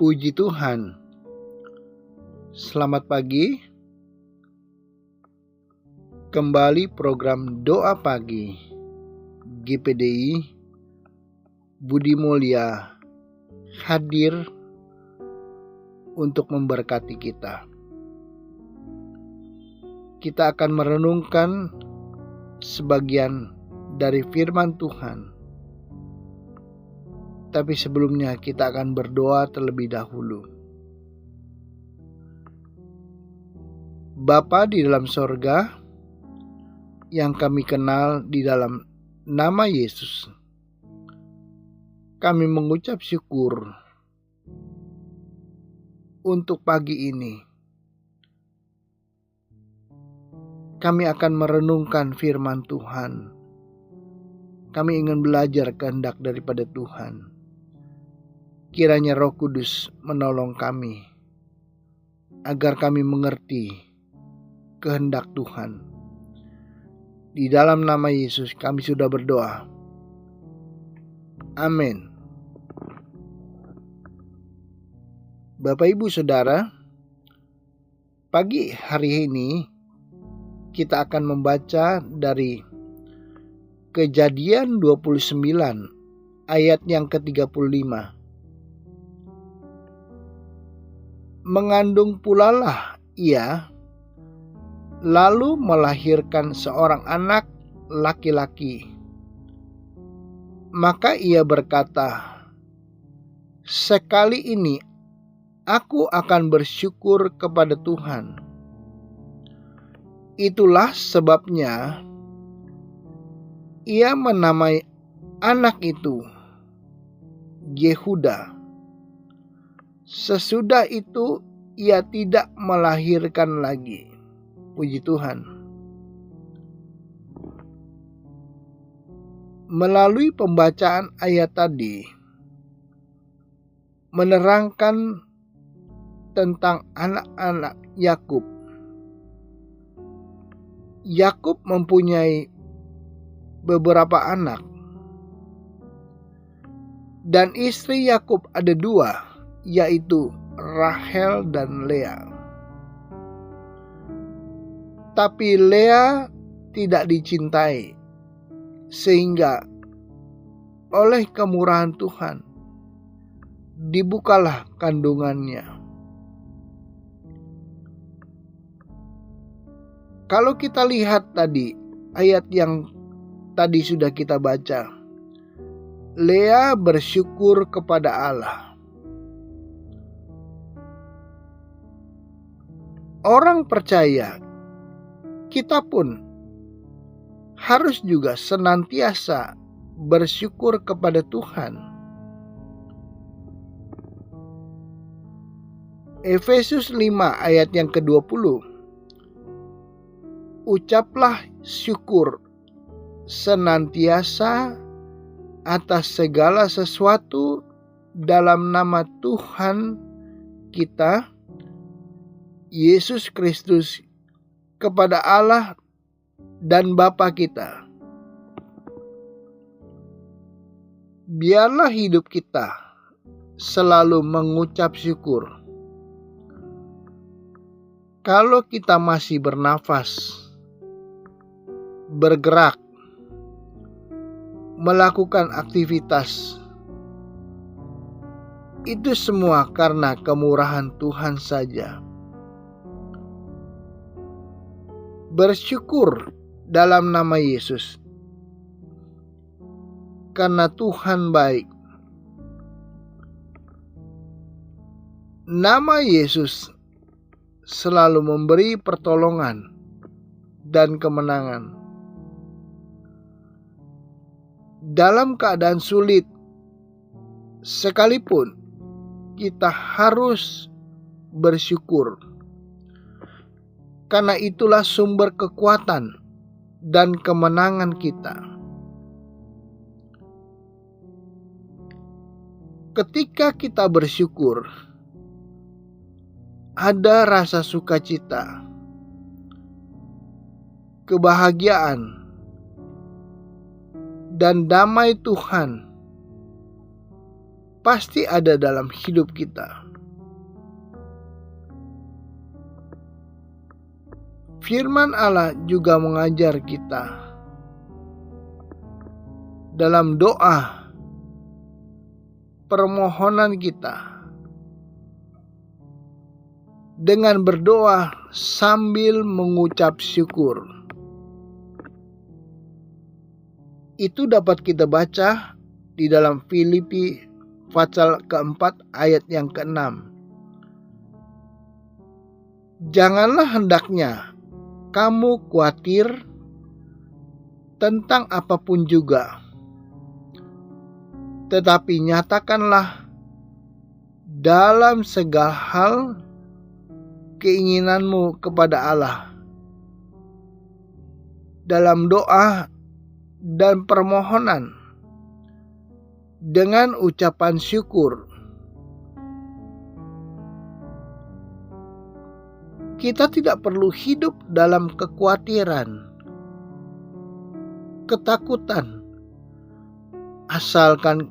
Puji Tuhan. Selamat pagi. Kembali program Doa Pagi GPDI Budi Mulia hadir untuk memberkati kita. Kita akan merenungkan sebagian dari firman Tuhan. Tapi sebelumnya kita akan berdoa terlebih dahulu. Bapa di dalam sorga, yang kami kenal di dalam nama Yesus, kami mengucap syukur untuk pagi ini. Kami akan merenungkan firman Tuhan. Kami ingin belajar kehendak daripada Tuhan. Kiranya Roh Kudus menolong kami, agar kami mengerti kehendak Tuhan. Di dalam nama Yesus kami sudah berdoa. Amin. Bapak Ibu Saudara, pagi hari ini kita akan membaca dari Kejadian 29 ayat yang ke-35. Mengandung pulalah ia, lalu melahirkan seorang anak laki-laki. Maka ia berkata, "Sekali ini aku akan bersyukur kepada Tuhan." Itulah sebabnya ia menamai anak itu Yehuda. Sesudah itu ia tidak melahirkan lagi. Puji Tuhan. Melalui pembacaan ayat tadi menerangkan tentang anak-anak Yakub. Yakub mempunyai beberapa anak, dan istri Yakub ada dua, yaitu Rahel dan Lea. Tapi Lea tidak dicintai, sehingga oleh kemurahan Tuhan dibukalah kandungannya. Kalau kita lihat tadi ayat yang tadi sudah kita baca, Lea bersyukur kepada Allah. Orang percaya, kita pun harus juga senantiasa bersyukur kepada Tuhan. Efesus 5 ayat yang ke-20. Ucaplah syukur senantiasa atas segala sesuatu dalam nama Tuhan kita Yesus Kristus kepada Allah dan Bapa kita. Biarlah hidup kita selalu mengucap syukur. Kalau kita masih bernafas, bergerak, melakukan aktivitas, itu semua karena kemurahan Tuhan saja. Bersyukur dalam nama Yesus, karena Tuhan baik. Nama Yesus selalu memberi pertolongan dan kemenangan. Dalam keadaan sulit sekalipun, kita harus bersyukur. Karena itulah sumber kekuatan dan kemenangan kita. Ketika kita bersyukur, ada rasa sukacita, kebahagiaan, dan damai Tuhan pasti ada dalam hidup kita. Firman Allah juga mengajar kita dalam doa permohonan kita dengan berdoa sambil mengucap syukur. Itu dapat kita baca di dalam Filipi pasal keempat ayat yang ke-6. Janganlah hendaknya kamu khawatir tentang apapun juga, tetapi nyatakanlah dalam segala hal keinginanmu kepada Allah dalam doa dan permohonan dengan ucapan syukur. Kita tidak perlu hidup dalam kekhawatiran, ketakutan, asalkan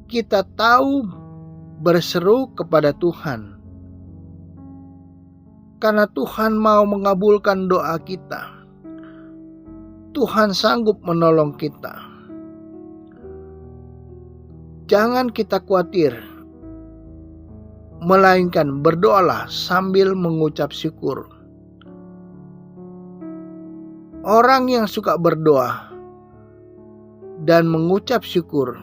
kita tahu berseru kepada Tuhan. Karena Tuhan mau mengabulkan doa kita. Tuhan sanggup menolong kita. Jangan kita khawatir, melainkan berdoalah sambil mengucap syukur. Orang yang suka berdoa dan mengucap syukur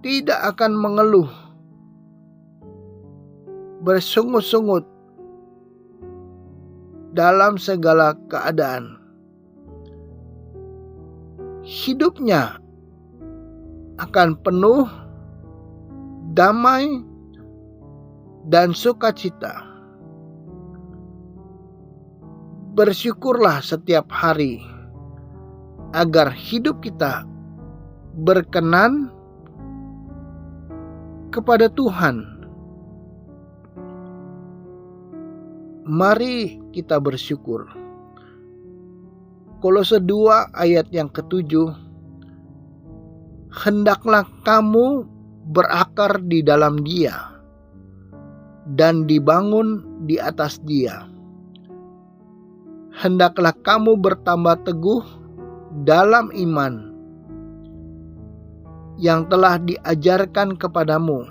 tidak akan mengeluh, bersungut-sungut dalam segala keadaan. Hidupnya akan penuh damai dan sukacita. Bersyukurlah setiap hari agar hidup kita berkenan kepada Tuhan. Mari kita bersyukur. Kolose 2 ayat yang ke-7. Hendaklah kamu berakar di dalam Dia dan dibangun di atas Dia. Hendaklah kamu bertambah teguh dalam iman yang telah diajarkan kepadamu,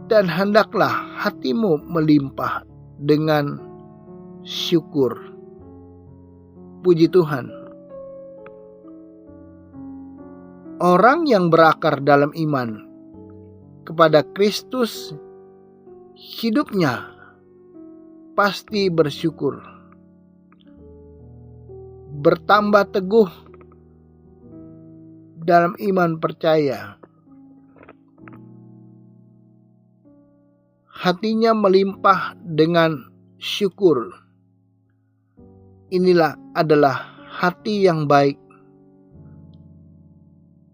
dan hendaklah hatimu melimpah dengan syukur. Puji Tuhan. Orang yang berakar dalam iman kepada Kristus, hidupnya pasti bersyukur, bertambah teguh dalam iman percaya. Hatinya melimpah dengan syukur. Inilah adalah hati yang baik.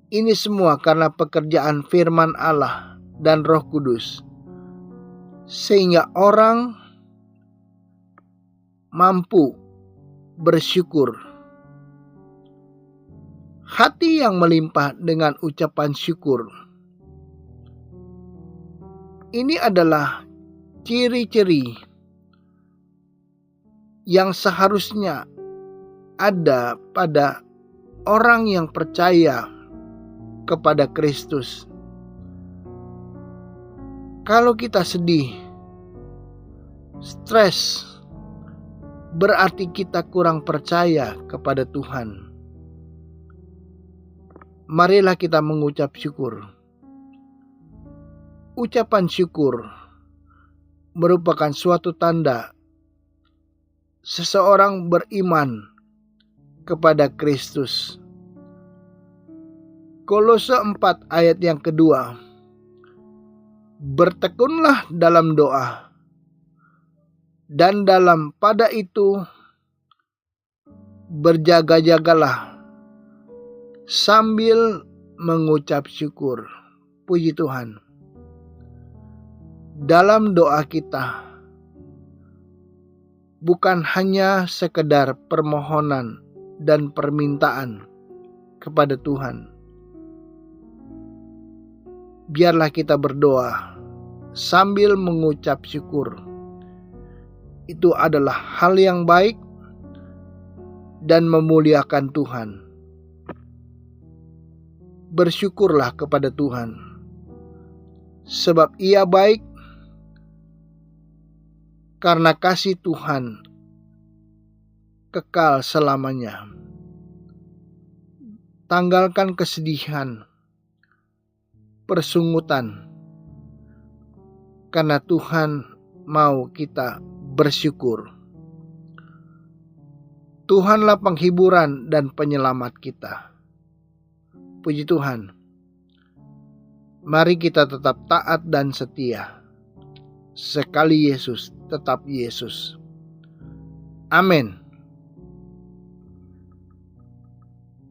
Ini semua karena pekerjaan firman Allah dan Roh Kudus, sehingga orang mampu bersyukur. Hati yang melimpah dengan ucapan syukur. Ini adalah ciri-ciri yang seharusnya ada pada orang yang percaya kepada Kristus. Kalau kita sedih, stres, berarti kita kurang percaya kepada Tuhan. Marilah kita mengucap syukur. Ucapan syukur merupakan suatu tanda seseorang beriman kepada Kristus. Kolose 4 ayat yang kedua. Bertekunlah dalam doa, dan dalam pada itu berjaga-jagalah sambil mengucap syukur. Puji Tuhan. Dalam doa kita bukan hanya sekedar permohonan dan permintaan kepada Tuhan. Biarlah kita berdoa sambil mengucap syukur. Itu adalah hal yang baik dan memuliakan Tuhan. Bersyukurlah kepada Tuhan, sebab Ia baik, karena kasih Tuhan kekal selamanya. Tanggalkan kesedihan, persungutan, karena Tuhan mau kita bersyukur. Tuhanlah penghiburan dan penyelamat kita. Puji Tuhan. Mari kita tetap taat dan setia. Sekali Yesus, tetap Yesus. Amin.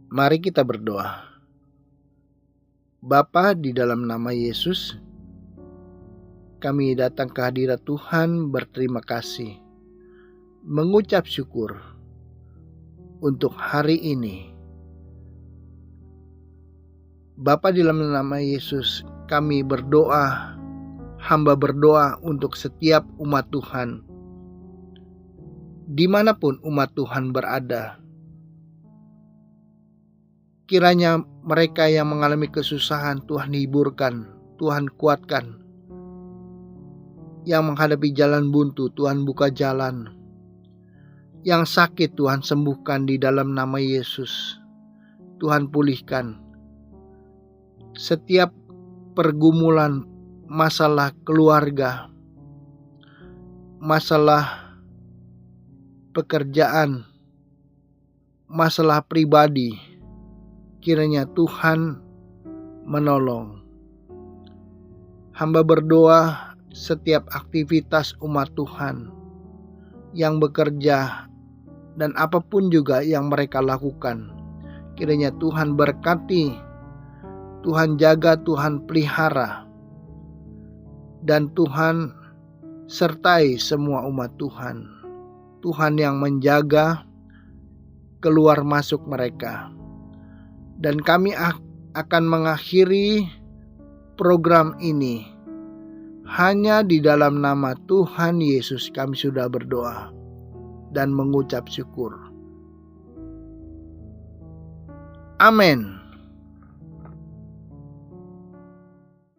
Mari kita berdoa. Bapa, di dalam nama Yesus, kami datang ke hadirat Tuhan berterima kasih, mengucap syukur untuk hari ini. Bapa, di dalam nama Yesus, kami berdoa, hamba berdoa untuk setiap umat Tuhan, dimanapun umat Tuhan berada. Kiranya mereka yang mengalami kesusahan, Tuhan hiburkan, Tuhan kuatkan. Yang menghadapi jalan buntu, Tuhan buka jalan. Yang sakit, Tuhan sembuhkan di dalam nama Yesus. Tuhan pulihkan. Setiap pergumulan, masalah keluarga, masalah pekerjaan, masalah pribadi, kiranya Tuhan menolong. Hamba berdoa setiap aktivitas umat Tuhan yang bekerja dan apapun juga yang mereka lakukan, kiranya Tuhan berkati, Tuhan jaga, Tuhan pelihara, dan Tuhan sertai semua umat Tuhan. Tuhan yang menjaga keluar masuk mereka. Dan kami akan mengakhiri program ini hanya di dalam nama Tuhan Yesus kami sudah berdoa dan mengucap syukur. Amin.